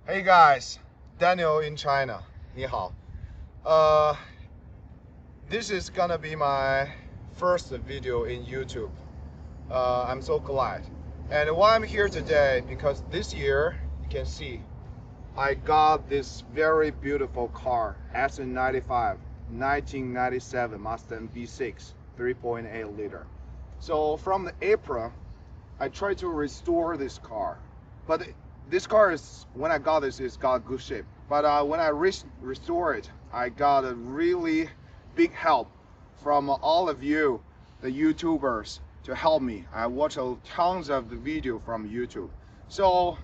Hey guys, Daniel in China. 你好. This is gonna be my first video in YouTube. I'm so glad. And why I'm here today, because this year, you can see, I got this very beautiful car, Sn95, 1997 Mustang V6, 3.8 liter. So from the April, I tried to restore this car, but this car is, when I got this, it's got good shape. But when I restore it, I got a really big help from all of you, the YouTubers, to help me. I watch tons of the video from YouTube. So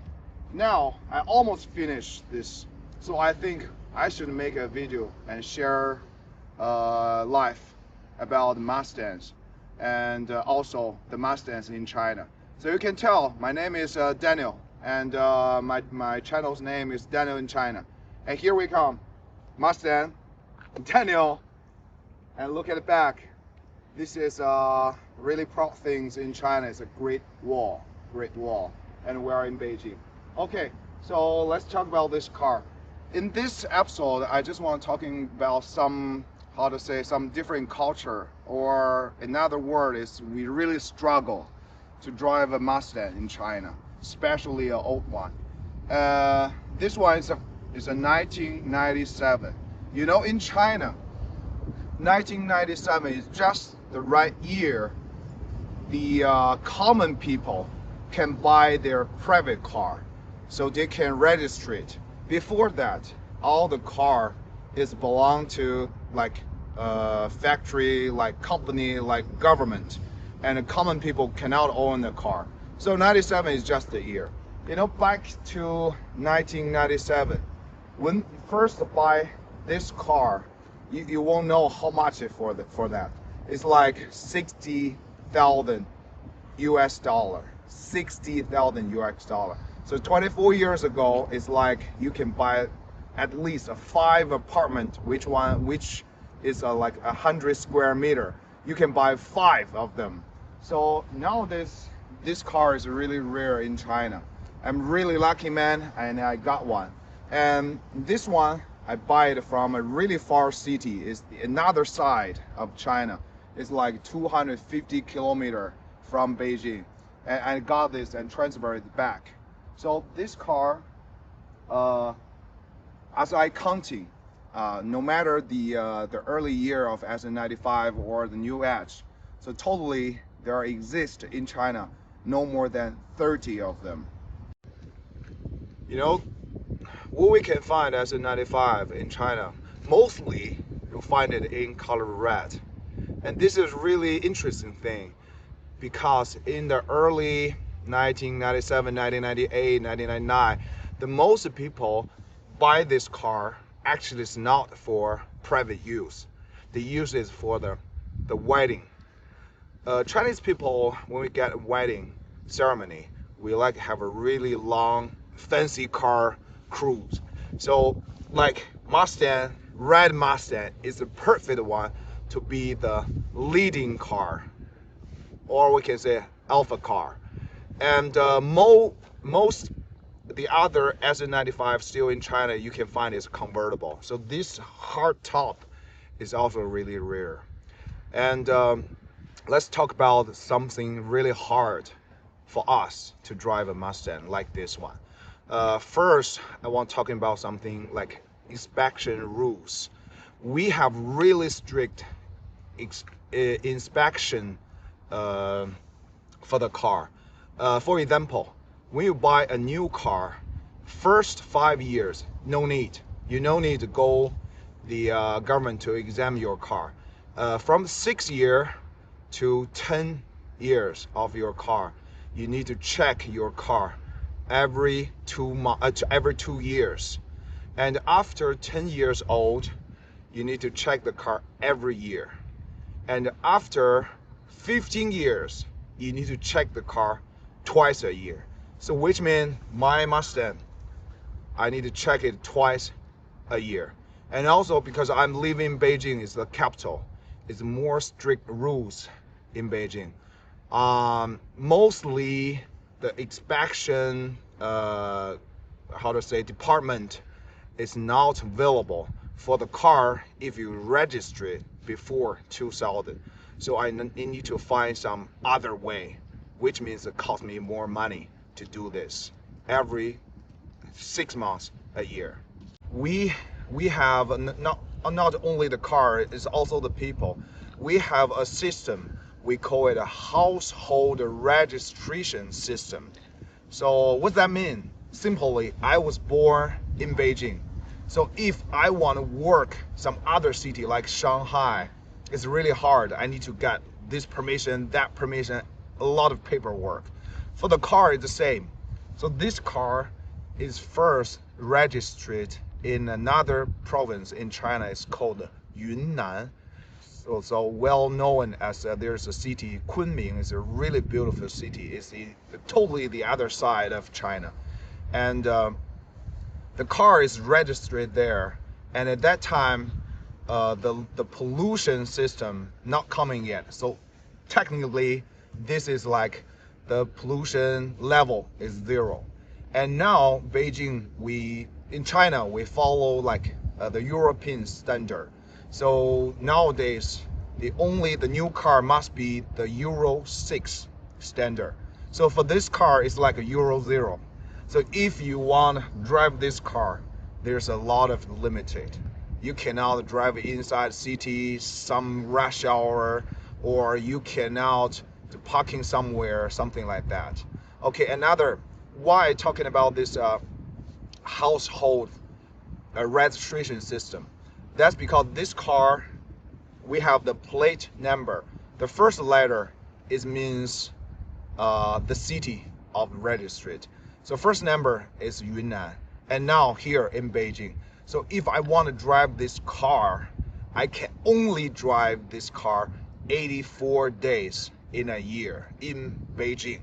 now I almost finished this. So I think I should make a video and share life about Mustangs and also the Mustangs in China. So you can tell my name is Daniel, and my channel's name is Daniel in China. And here we come, Mustang, Daniel, and look at the back. This is really proud things in China. It's a great wall, and we're in Beijing. Okay, so let's talk about this car. In this episode, I just want to talking about some, how to say, some different culture, or another word is we really struggle to drive a Mustang in China, especially an old one. This one is a 1997. You know, in China, 1997 is just the right year the common people can buy their private car, so they can register it. Before that, all the car is belong to like factory, like company, like government, and the common people cannot own the car. So 97 is just the year. You know, back to 1997, when you first buy this car, you won't know how much it for that. It's like 60,000 US dollar. 60,000 US dollar. So 24 years ago, it's like you can buy at least a 5 apartment, which is like 100 square meter. You can buy 5 of them. So now this car is really rare in China. I'm really lucky, man, and I got one. And this one, I buy it from a really far city. It's another side of China. It's like 250 kilometers from Beijing. And I got this and transferred it back. So this car, as I counting, no matter the early year of Sn95 or the new Edge, so totally there exist in China no more than 30 of them. You know, what we can find as a 95 in China, mostly you'll find it in color red. And this is really interesting thing, because in the early 1997, 1998, 1999, the most people buy this car actually is not for private use. They use it for the wedding. Chinese people, when we get a wedding ceremony, we like to have a really long, fancy car cruise. So like Mustang, red Mustang is the perfect one to be the leading car, or we can say alpha car. And most the other Sn95 still in China you can find is convertible. So this hard top is also really rare. And let's talk about something really hard for us to drive a Mustang like this one. First, I want to talk about something like inspection rules. We have really strict inspection for the car. For example, when you buy a new car, first 5 years, no need. You no need to go the government to examine your car. From 6 years to 10 years of your car, you need to check your car every 2 years. And after 10 years old, you need to check the car every year. And after 15 years, you need to check the car twice a year. So which means my Mustang, I need to check it twice a year. And also because I'm living in Beijing, is the capital, it's more strict rules in Beijing. Mostly the inspection how to say, department is not available for the car if you register it before 2000. So I need to find some other way, which means it costs me more money to do this every 6 months, a year. We have not only the car, it's also the people. We have a system, we call it a household registration system. So what does that mean? Simply, I was born in Beijing. So if I want to work some other city like Shanghai, it's really hard. I need to get this permission, that permission, a lot of paperwork. For the car, it's the same. So this car is first registered in another province in China. It's called Yunnan. So well known as there's a city, Kunming is a really beautiful city. It's totally the other side of China. And the car is registered there. And at that time, the pollution system not coming yet. So technically, this is like the pollution level is 0. And now Beijing, in China, we follow like the European standard. So nowadays, the new car must be the Euro 6 standard. So for this car, it's like a Euro 0. So if you want to drive this car, there's a lot of limited. You cannot drive inside city, some rush hour, or you cannot parking somewhere, something like that. Okay, another, why talking about this household registration system? That's because this car, we have the plate number. The first letter means the city of registered. So first number is Yunnan, and now here in Beijing. So if I want to drive this car, I can only drive this car 84 days in a year in Beijing.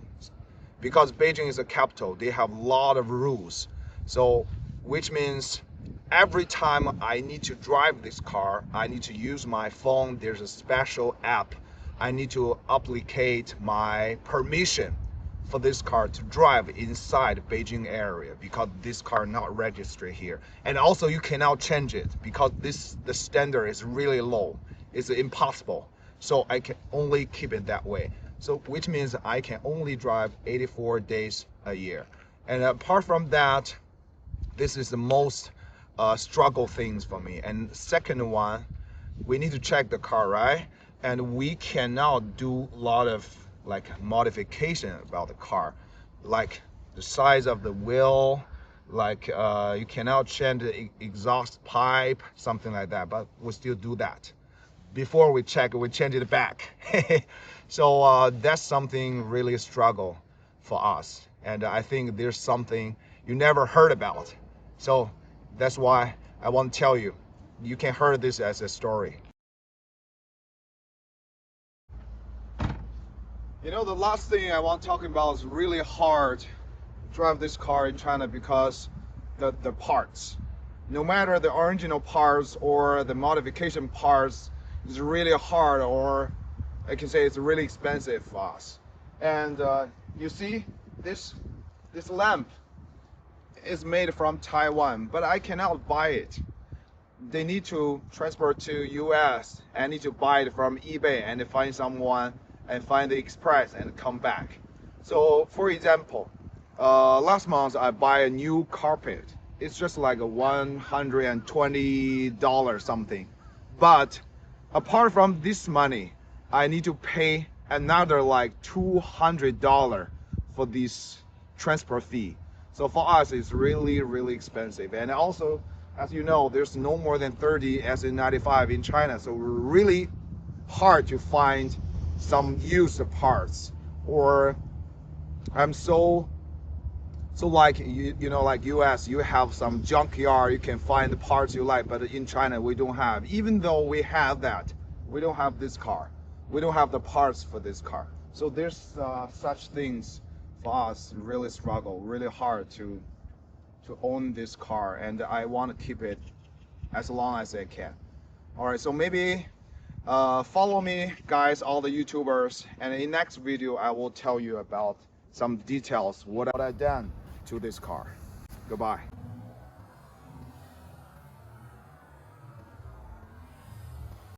Because Beijing is a capital, they have a lot of rules. So which means every time I need to drive this car, I need to use my phone. There's a special app. I need to applicate my permission for this car to drive inside Beijing area because this car not registered here. And also you cannot change it because the standard is really low. It's impossible. So I can only keep it that way. So which means I can only drive 84 days a year. And apart from that, this is the most struggle things for me. And second one, we need to check the car, right? And we cannot do a lot of like modification about the car, like the size of the wheel, like you cannot change the exhaust pipe, something like that, but we still do that. Before we check, we change it back. So that's something really a struggle for us. And I think there's something you never heard about. So that's why I want to tell you, you can hear this as a story. You know, the last thing I want to talk about is really hard to drive this car in China because the parts. No matter the original parts or the modification parts, it's really hard, or I can say it's really expensive for us. And you see, this lamp is made from Taiwan, but I cannot buy it. They need to transport to US. I need to buy it from eBay and find someone and find the express and come back. So for example, last month I buy a new carpet. It's just like a $120 something. But apart from this money, I need to pay another like $200 for this transport fee. So for us, it's really, really expensive. And also, as you know, there's no more than 30 Sn95 in China. So really hard to find some used parts. Or I'm so like, you know, like US, you have some junkyard, you can find the parts you like, but in China, we don't have. Even though we have that, we don't have this car. We don't have the parts for this car. So there's such things for us, really struggle, really hard to own this car, and I want to keep it as long as I can. All right, so maybe follow me, guys, all the YouTubers, and in next video, I will tell you about some details, what I done to this car. Goodbye.